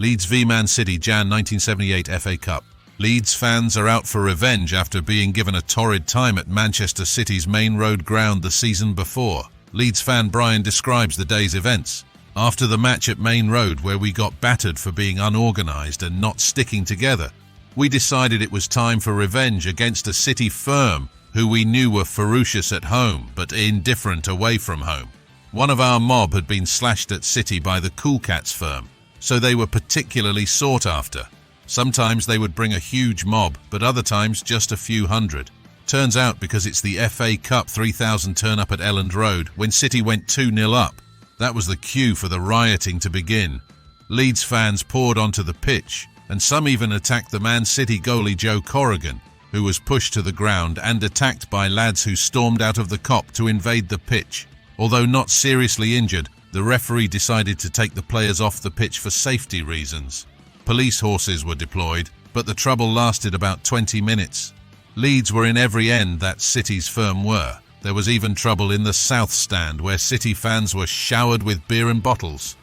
Leeds v Man City, Jan 1978 FA Cup. Leeds fans are out for revenge after being given a torrid time at Manchester City's Main Road ground the season before. Leeds fan Brian describes the day's events. After the match at Main Road, where we got battered for being unorganised and not sticking together, we decided it was time for revenge against a City firm who we knew were ferocious at home but indifferent away from home. One of our mob had been slashed at City by the Cool Cats firm, so they were particularly sought after. Sometimes they would bring a huge mob, but other times just a few hundred. Turns out because it's the F.A. Cup 3000 turn up at Elland Road when City went 2-0 up. That was the cue for the rioting to begin. Leeds fans poured onto the pitch, and some even attacked the Man City goalie Joe Corrigan, who was pushed to the ground and attacked by lads who stormed out of the Kop to invade the pitch. Although not seriously injured, the referee decided to take the players off the pitch for safety reasons. Police horses were deployed, but the trouble lasted about 20 minutes. Leeds were in every end that City's firm were. There was even trouble in the South Stand, where City fans were showered with beer and bottles.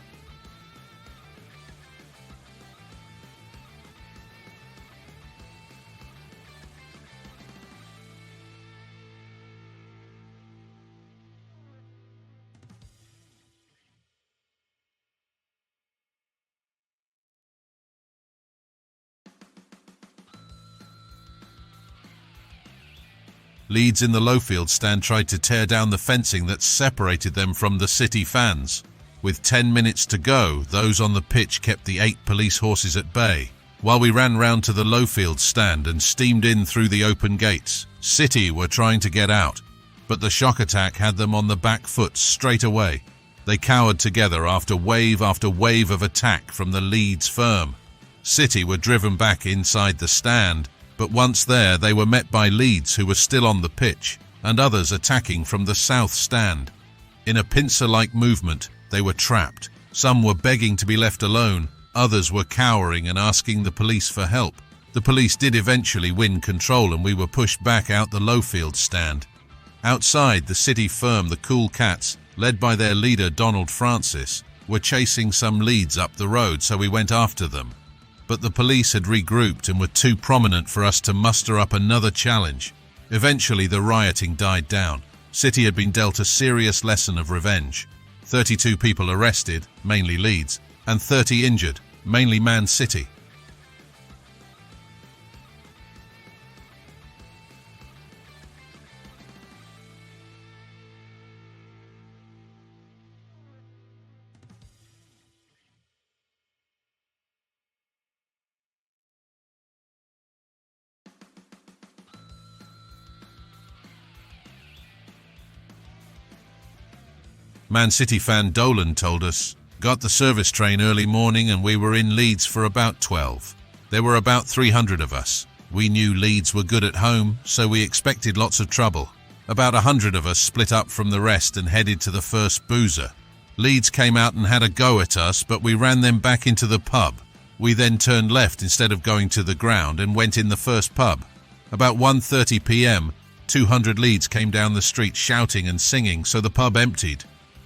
Leeds in the Lowfield stand tried to tear down the fencing that separated them from the City fans. With 10 minutes to go, those on the pitch kept the 8 police horses at bay. While we ran round to the Lowfield stand and steamed in through the open gates, City were trying to get out, but the shock attack had them on the back foot straight away. They cowered together after wave of attack from the Leeds firm. City were driven back inside the stand, but once there they were met by Leeds, who were still on the pitch, and others attacking from the South Stand. In a pincer-like movement, they were trapped. Some were begging to be left alone, others were cowering and asking the police for help. The police did eventually win control and we were pushed back out the Lowfield stand. Outside, the City firm, the Cool Cats, led by their leader Donald Francis, were chasing some Leeds up the road, so we went after them. But the police had regrouped and were too prominent for us to muster up another challenge. Eventually the rioting died down. City had been dealt a serious lesson of revenge. 32 people arrested, mainly Leeds, and 30 injured, mainly Man City. Man City fan Dolan told us, "Got the service train early morning and we were in Leeds for about 12. There were about 300 of us. We knew Leeds were good at home, so we expected lots of trouble. About 100 of us split up from the rest and headed to the first boozer. Leeds came out and had a go at us, but we ran them back into the pub. We then turned left instead of going to the ground and went in the first pub. About 1:30 p.m, 200 Leeds came down the street shouting and singing, so the pub emptied,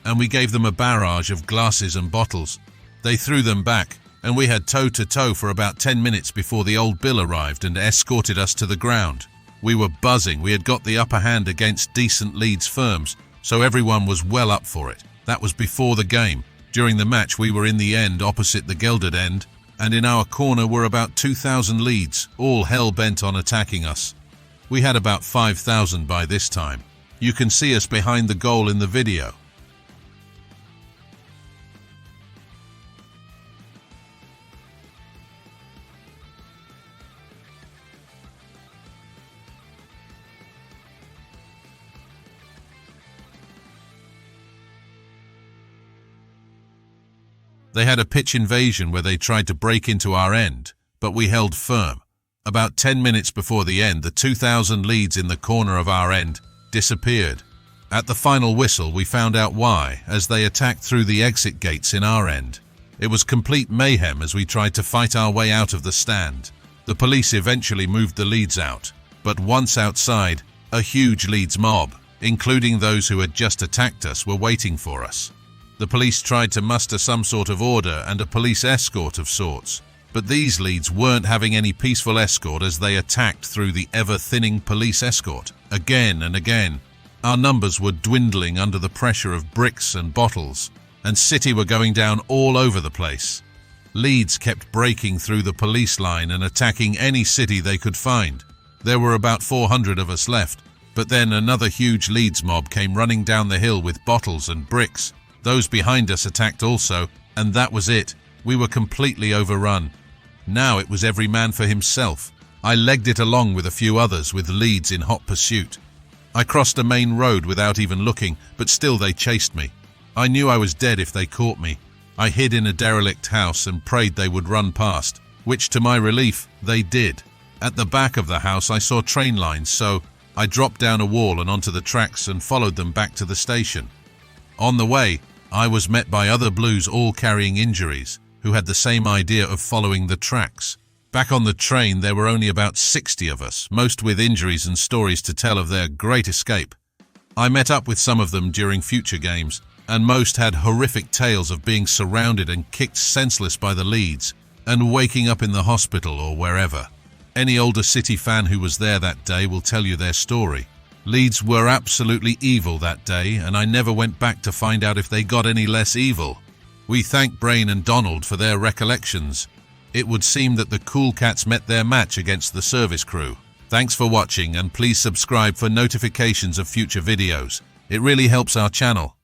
and we gave them a barrage of glasses and bottles. They threw them back, and we had toe-to-toe for about 10 minutes before the old Bill arrived and escorted us to the ground. We were buzzing. We had got the upper hand against decent Leeds firms, so everyone was well up for it. That was before the game. During the match, we were in the end opposite the gelded end, and in our corner were about 2,000 Leeds, all hell-bent on attacking us. We had about 5,000 by this time. You can see us behind the goal in the video. They had a pitch invasion where they tried to break into our end, but we held firm. About 10 minutes before the end, the 2,000 Leeds in the corner of our end disappeared. At the final whistle, we found out why, as they attacked through the exit gates in our end. It was complete mayhem as we tried to fight our way out of the stand. The police eventually moved the Leeds out, but once outside, a huge Leeds mob, including those who had just attacked us, were waiting for us. The police tried to muster some sort of order and a police escort of sorts. But these Leeds weren't having any peaceful escort as they attacked through the ever-thinning police escort, again and again. Our numbers were dwindling under the pressure of bricks and bottles, and City were going down all over the place. Leeds kept breaking through the police line and attacking any city they could find. There were about 400 of us left, but then another huge Leeds mob came running down the hill with bottles and bricks. Those behind us attacked also, and that was it. We were completely overrun. Now it was every man for himself. I legged it along with a few others with Leeds in hot pursuit. I crossed a main road without even looking, but still they chased me. I knew I was dead if they caught me. I hid in a derelict house and prayed they would run past, which to my relief, they did. At the back of the house I saw train lines, so I dropped down a wall and onto the tracks and followed them back to the station. On the way, I was met by other Blues all carrying injuries, who had the same idea of following the tracks. Back on the train there were only about 60 of us, most with injuries and stories to tell of their great escape. I met up with some of them during future games, and most had horrific tales of being surrounded and kicked senseless by the Leeds, and waking up in the hospital or wherever. Any older City fan who was there that day will tell you their story. Leeds were absolutely evil that day, and I never went back to find out if they got any less evil. We thank Brain and Donald for their recollections. It would seem that the Cool Cats met their match against the service crew. Thanks for watching, and please subscribe for notifications of future videos. It really helps our channel.